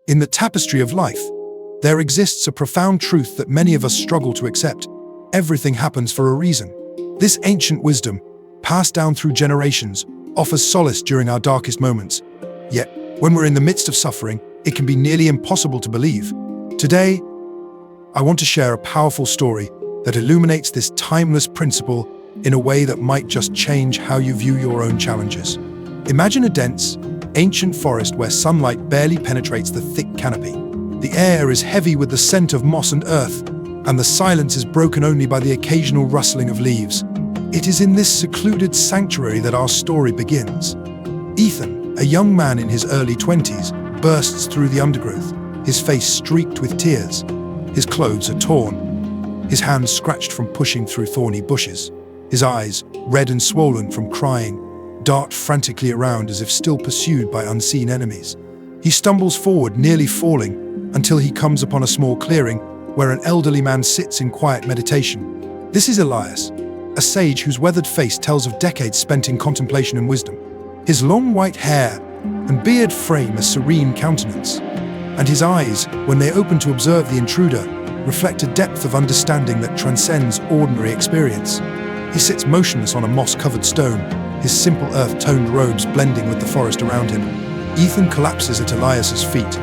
In the tapestry of life, there exists a profound truth that many of us struggle to accept. Everything happens for a reason. This ancient wisdom, passed down through generations, offers solace during our darkest moments. Yet, when we're in the midst of suffering, it can be nearly impossible to believe. Today, I want to share a powerful story that illuminates this timeless principle in a way that might just change how you view your own challenges. Imagine a dense, ancient forest where sunlight barely penetrates the thick canopy. The air is heavy with the scent of moss and earth, and the silence is broken only by the occasional rustling of leaves. It is in this secluded sanctuary that our story begins. Ethan, a young man in his early 20s, bursts through the undergrowth, his face streaked with tears. His clothes are torn, his hands scratched from pushing through thorny bushes. His eyes, red and swollen from crying, dart frantically around as if still pursued by unseen enemies. He stumbles forward, nearly falling, until he comes upon a small clearing where an elderly man sits in quiet meditation. This is Elias, a sage whose weathered face tells of decades spent in contemplation and wisdom. His long white hair and beard frame a serene countenance, and his eyes, when they open to observe the intruder, reflect a depth of understanding that transcends ordinary experience. He sits motionless on a moss-covered stone, his simple earth-toned robes blending with the forest around him. Ethan collapses at Elias's feet,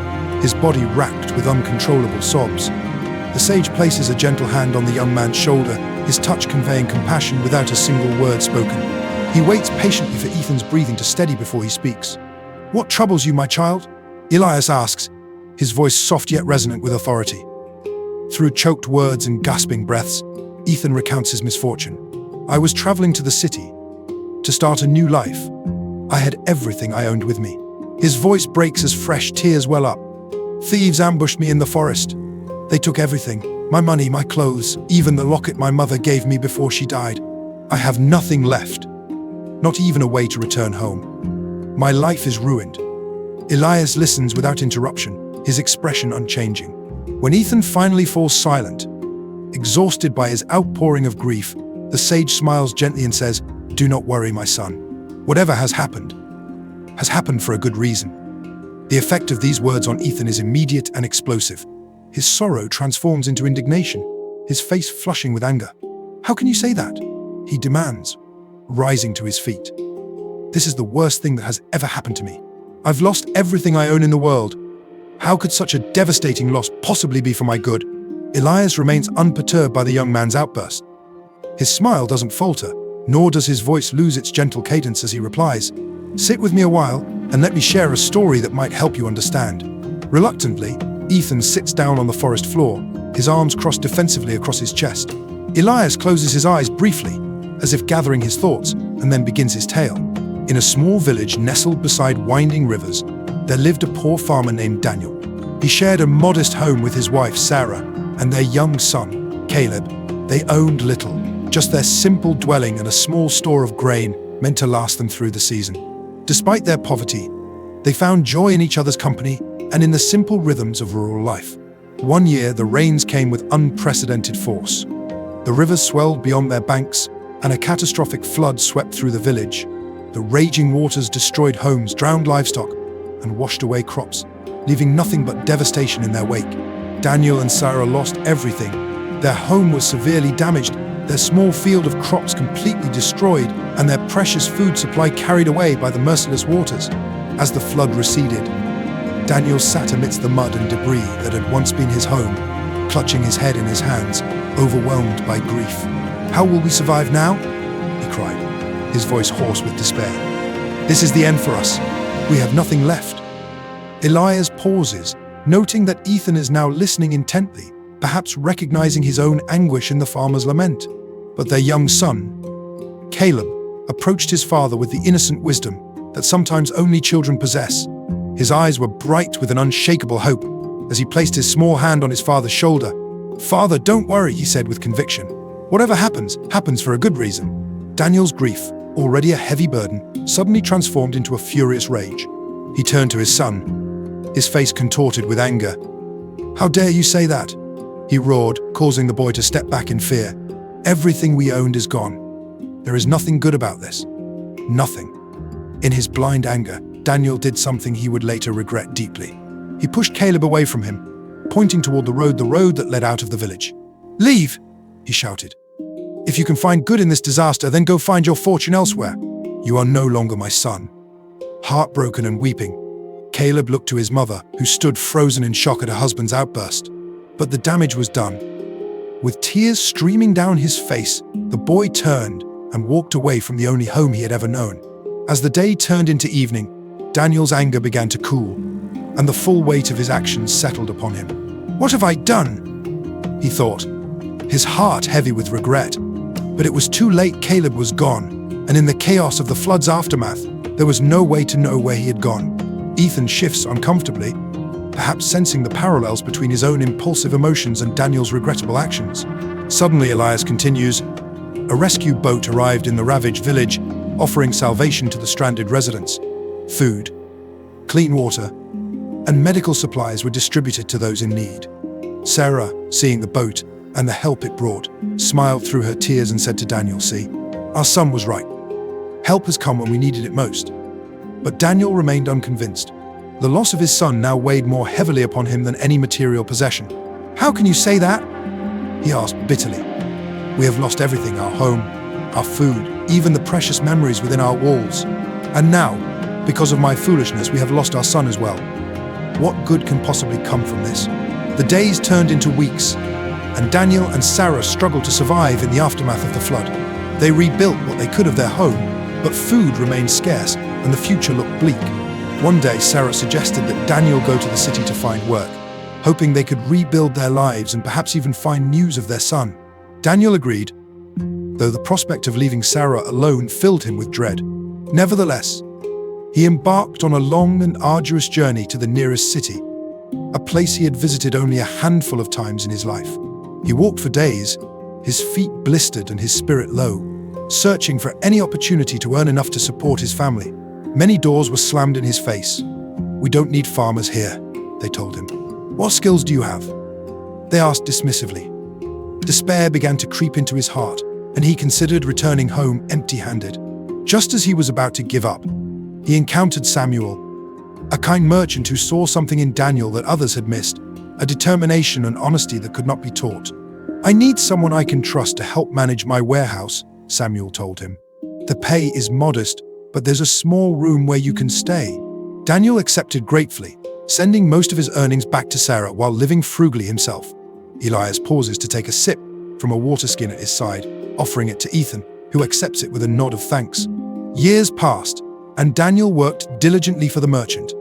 his body racked with uncontrollable sobs. The sage places a gentle hand on the young man's shoulder, his touch conveying compassion without a single word spoken. He waits patiently for Ethan's breathing to steady before he speaks. "What troubles you, my child?" Elias asks, his voice soft yet resonant with authority. Through choked words and gasping breaths, Ethan recounts his misfortune. "I was traveling to the city to start a new life. I had everything I owned with me." His voice breaks as fresh tears well up. "Thieves ambushed me in the forest. They took everything, my money, my clothes, even the locket my mother gave me before she died. I have nothing left, not even a way to return home. My life is ruined." Elias listens without interruption, his expression unchanging. When Ethan finally falls silent, exhausted by his outpouring of grief, the sage smiles gently and says, "Do not worry, my son. Whatever has happened for a good reason." The effect of these words on Ethan is immediate and explosive. His sorrow transforms into indignation, his face flushing with anger. "How can you say that?" he demands, rising to his feet. "This is the worst thing that has ever happened to me. I've lost everything I own in the world. How could such a devastating loss possibly be for my good?" Elias remains unperturbed by the young man's outburst. His smile doesn't falter, nor does his voice lose its gentle cadence as he replies, "Sit with me a while, and let me share a story that might help you understand." Reluctantly, Ethan sits down on the forest floor, his arms crossed defensively across his chest. Elias closes his eyes briefly, as if gathering his thoughts, and then begins his tale. In a small village nestled beside winding rivers, there lived a poor farmer named Daniel. He shared a modest home with his wife Sarah and their young son, Caleb. They owned little, just their simple dwelling and a small store of grain meant to last them through the season. Despite their poverty, they found joy in each other's company and in the simple rhythms of rural life. One year, the rains came with unprecedented force. The rivers swelled beyond their banks, and a catastrophic flood swept through the village. The raging waters destroyed homes, drowned livestock, and washed away crops, leaving nothing but devastation in their wake. Daniel and Sarah lost everything. Their home was severely damaged, their small field of crops completely destroyed, and their precious food supply carried away by the merciless waters. As the flood receded, Daniel sat amidst the mud and debris that had once been his home, clutching his head in his hands, overwhelmed by grief. "How will we survive now?" he cried, his voice hoarse with despair. "This is the end for us. We have nothing left." Elias pauses, noting that Ethan is now listening intently, perhaps recognizing his own anguish in the farmer's lament. But their young son, Caleb, approached his father with the innocent wisdom that sometimes only children possess. His eyes were bright with an unshakable hope as he placed his small hand on his father's shoulder. "Father, don't worry," he said with conviction. "Whatever happens, happens for a good reason." Daniel's grief, already a heavy burden, suddenly transformed into a furious rage. He turned to his son, his face contorted with anger. "How dare you say that?" he roared, causing the boy to step back in fear. "Everything we owned is gone. There is nothing good about this. Nothing." In his blind anger, Daniel did something he would later regret deeply. He pushed Caleb away from him, pointing toward the road that led out of the village. "Leave!" he shouted. "If you can find good in this disaster, then go find your fortune elsewhere. You are no longer my son." Heartbroken and weeping, Caleb looked to his mother, who stood frozen in shock at her husband's outburst. But the damage was done. With tears streaming down his face, the boy turned and walked away from the only home he had ever known. As the day turned into evening, Daniel's anger began to cool, and the full weight of his actions settled upon him. "What have I done?" he thought, his heart heavy with regret. But it was too late. Caleb was gone, and in the chaos of the flood's aftermath, there was no way to know where he had gone. Ethan shifts uncomfortably, perhaps sensing the parallels between his own impulsive emotions and Daniel's regrettable actions. Suddenly, Elias continues, a rescue boat arrived in the ravaged village, offering salvation to the stranded residents. Food, clean water, and medical supplies were distributed to those in need. Sarah, seeing the boat and the help it brought, smiled through her tears and said to Daniel, "See, our son was right. Help has come when we needed it most." But Daniel remained unconvinced. The loss of his son now weighed more heavily upon him than any material possession. "How can you say that?" he asked bitterly. "We have lost everything, our home, our food, even the precious memories within our walls. And now, because of my foolishness, we have lost our son as well. What good can possibly come from this?" The days turned into weeks, and Daniel and Sarah struggled to survive in the aftermath of the flood. They rebuilt what they could of their home, but food remained scarce and the future looked bleak. One day, Sarah suggested that Daniel go to the city to find work, hoping they could rebuild their lives and perhaps even find news of their son. Daniel agreed, though the prospect of leaving Sarah alone filled him with dread. Nevertheless, he embarked on a long and arduous journey to the nearest city, a place he had visited only a handful of times in his life. He walked for days, his feet blistered and his spirit low, searching for any opportunity to earn enough to support his family. Many doors were slammed in his face. "We don't need farmers here," they told him. "What skills do you have?" they asked dismissively. Despair began to creep into his heart, and he considered returning home empty-handed. Just as he was about to give up, he encountered Samuel, a kind merchant who saw something in Daniel that others had missed, a determination and honesty that could not be taught. "I need someone I can trust to help manage my warehouse," Samuel told him. "The pay is modest, but there's a small room where you can stay." Daniel accepted gratefully, sending most of his earnings back to Sarah while living frugally himself. Elias pauses to take a sip from a water skin at his side, offering it to Ethan, who accepts it with a nod of thanks. Years passed, and Daniel worked diligently for the merchant.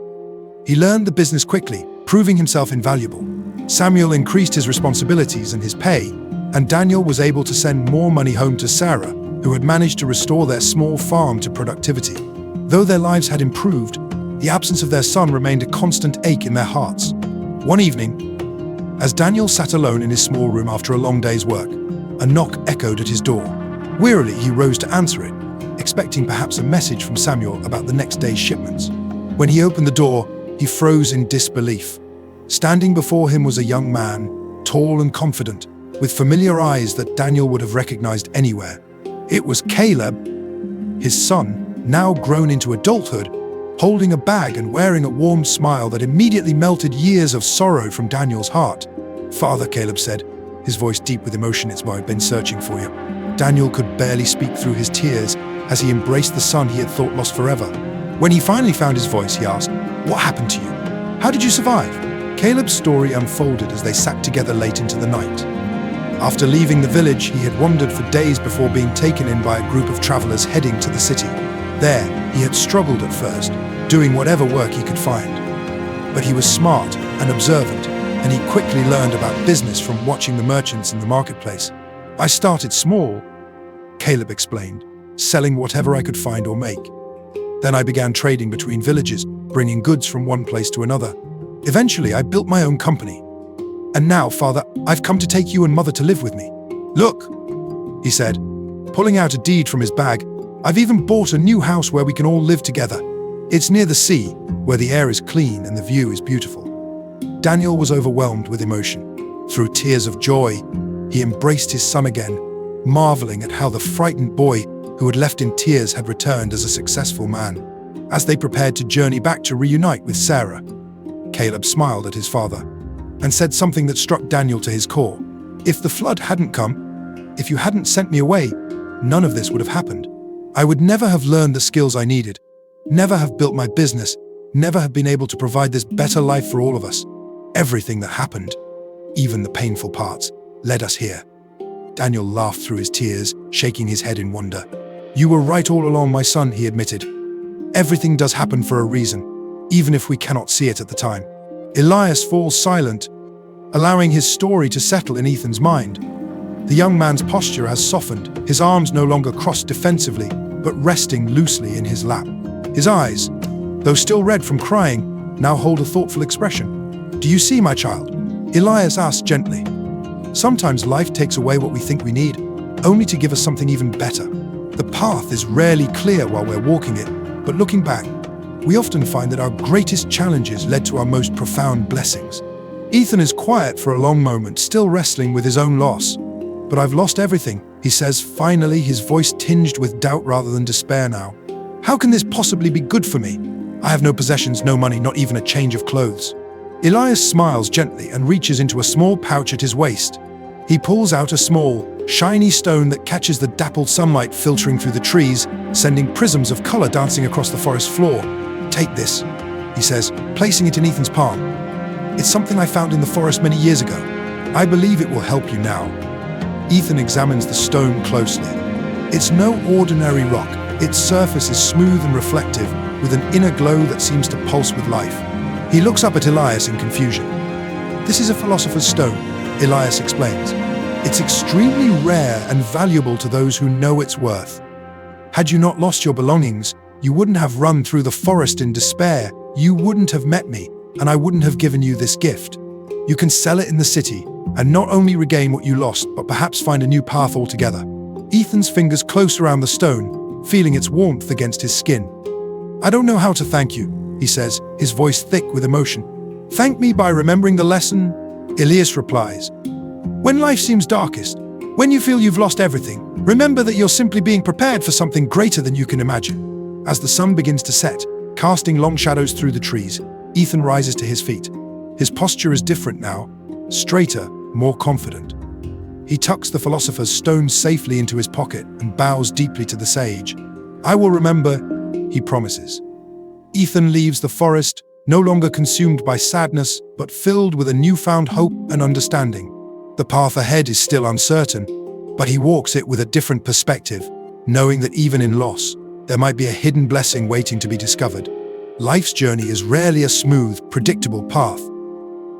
He learned the business quickly, proving himself invaluable. Samuel increased his responsibilities and his pay, and Daniel was able to send more money home to Sarah, who had managed to restore their small farm to productivity. Though their lives had improved, the absence of their son remained a constant ache in their hearts. One evening, as Daniel sat alone in his small room after a long day's work, a knock echoed at his door. Wearily, he rose to answer it, expecting perhaps a message from Samuel about the next day's shipments. When he opened the door, he froze in disbelief. Standing before him was a young man, tall and confident, with familiar eyes that Daniel would have recognized anywhere. It was Caleb, his son, now grown into adulthood, holding a bag and wearing a warm smile that immediately melted years of sorrow from Daniel's heart. "Father," Caleb said, his voice deep with emotion, "it's why I've been searching for you." Daniel could barely speak through his tears as he embraced the son he had thought lost forever. When he finally found his voice, he asked, "What happened to you? How did you survive?" Caleb's story unfolded as they sat together late into the night. After leaving the village, he had wandered for days before being taken in by a group of travelers heading to the city. There, he had struggled at first, doing whatever work he could find. But he was smart and observant, and he quickly learned about business from watching the merchants in the marketplace. "I started small," Caleb explained, "selling whatever I could find or make. Then I began trading between villages, bringing goods from one place to another. Eventually, I built my own company. And now, Father, I've come to take you and Mother to live with me. Look," he said, pulling out a deed from his bag, "I've even bought a new house where we can all live together. It's near the sea, where the air is clean and the view is beautiful." Daniel was overwhelmed with emotion. Through tears of joy, he embraced his son again, marveling at how the frightened boy who had left in tears had returned as a successful man. As they prepared to journey back to reunite with Sarah, Caleb smiled at his father and said something that struck Daniel to his core. If the flood hadn't come, if you hadn't sent me away, none of this would have happened. I would never have learned the skills I needed, never have built my business, never have been able to provide this better life for all of us. Everything that happened, even the painful parts, led us here. Daniel laughed through his tears, shaking his head in wonder. You were right all along, my son, he admitted. Everything does happen for a reason, even if we cannot see it at the time. Elias falls silent, allowing his story to settle in Ethan's mind. The young man's posture has softened, his arms no longer crossed defensively, but resting loosely in his lap. His eyes, though still red from crying, now hold a thoughtful expression. Do you see, my child? Elias asked gently. Sometimes life takes away what we think we need, only to give us something even better. The path is rarely clear while we're walking it, but looking back, we often find that our greatest challenges led to our most profound blessings. Ethan is quiet for a long moment, still wrestling with his own loss. But I've lost everything, he says, finally, his voice tinged with doubt rather than despair now. How can this possibly be good for me? I have no possessions, no money, not even a change of clothes. Elias smiles gently and reaches into a small pouch at his waist. He pulls out a small, shiny stone that catches the dappled sunlight filtering through the trees, sending prisms of color dancing across the forest floor. Take this, he says, placing it in Ethan's palm. It's something I found in the forest many years ago. I believe it will help you now. Ethan examines the stone closely. It's no ordinary rock. Its surface is smooth and reflective, with an inner glow that seems to pulse with life. He looks up at Elias in confusion. This is a philosopher's stone, Elias explains. It's extremely rare and valuable to those who know its worth. Had you not lost your belongings, you wouldn't have run through the forest in despair, you wouldn't have met me, and I wouldn't have given you this gift. You can sell it in the city, and not only regain what you lost, but perhaps find a new path altogether. Ethan's fingers close around the stone, feeling its warmth against his skin. I don't know how to thank you, he says, his voice thick with emotion. Thank me by remembering the lesson, Elias replies. When life seems darkest, when you feel you've lost everything, remember that you're simply being prepared for something greater than you can imagine. As the sun begins to set, casting long shadows through the trees, Ethan rises to his feet. His posture is different now, straighter, more confident. He tucks the philosopher's stone safely into his pocket and bows deeply to the sage. I will remember, he promises. Ethan leaves the forest, no longer consumed by sadness, but filled with a newfound hope and understanding. The path ahead is still uncertain, but he walks it with a different perspective, knowing that even in loss, there might be a hidden blessing waiting to be discovered. Life's journey is rarely a smooth, predictable path.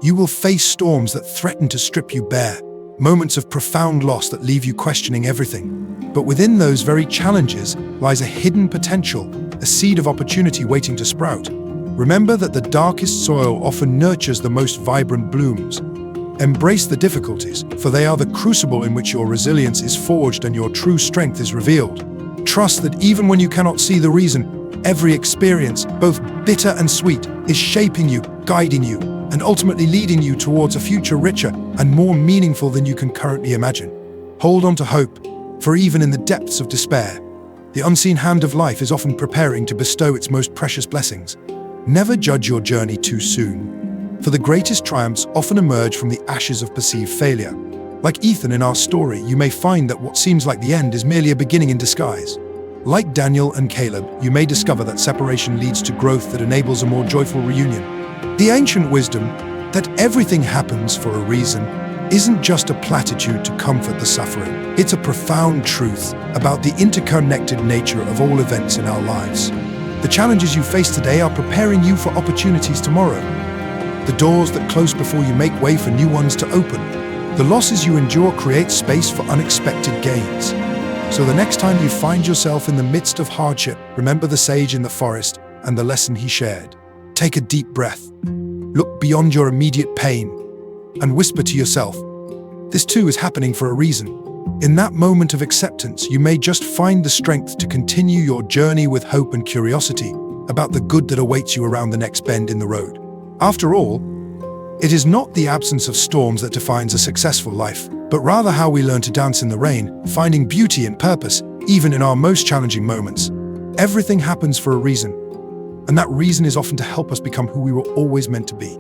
You will face storms that threaten to strip you bare, moments of profound loss that leave you questioning everything. But within those very challenges lies a hidden potential, a seed of opportunity waiting to sprout. Remember that the darkest soil often nurtures the most vibrant blooms. Embrace the difficulties, for they are the crucible in which your resilience is forged and your true strength is revealed. Trust that even when you cannot see the reason, every experience, both bitter and sweet, is shaping you, guiding you, and ultimately leading you towards a future richer and more meaningful than you can currently imagine. Hold on to hope, for even in the depths of despair, the unseen hand of life is often preparing to bestow its most precious blessings. Never judge your journey too soon, for the greatest triumphs often emerge from the ashes of perceived failure. Like Ethan in our story, you may find that what seems like the end is merely a beginning in disguise. Like Daniel and Caleb, you may discover that separation leads to growth that enables a more joyful reunion. The ancient wisdom that everything happens for a reason isn't just a platitude to comfort the suffering. It's a profound truth about the interconnected nature of all events in our lives. The challenges you face today are preparing you for opportunities tomorrow. The doors that close before you make way for new ones to open. The losses you endure create space for unexpected gains. So the next time you find yourself in the midst of hardship, remember the sage in the forest and the lesson he shared. Take a deep breath. Look beyond your immediate pain and whisper to yourself, this too is happening for a reason. In that moment of acceptance, you may just find the strength to continue your journey with hope and curiosity about the good that awaits you around the next bend in the road. After all, it is not the absence of storms that defines a successful life, but rather how we learn to dance in the rain, finding beauty and purpose, even in our most challenging moments. Everything happens for a reason, And that reason is often to help us become who we were always meant to be.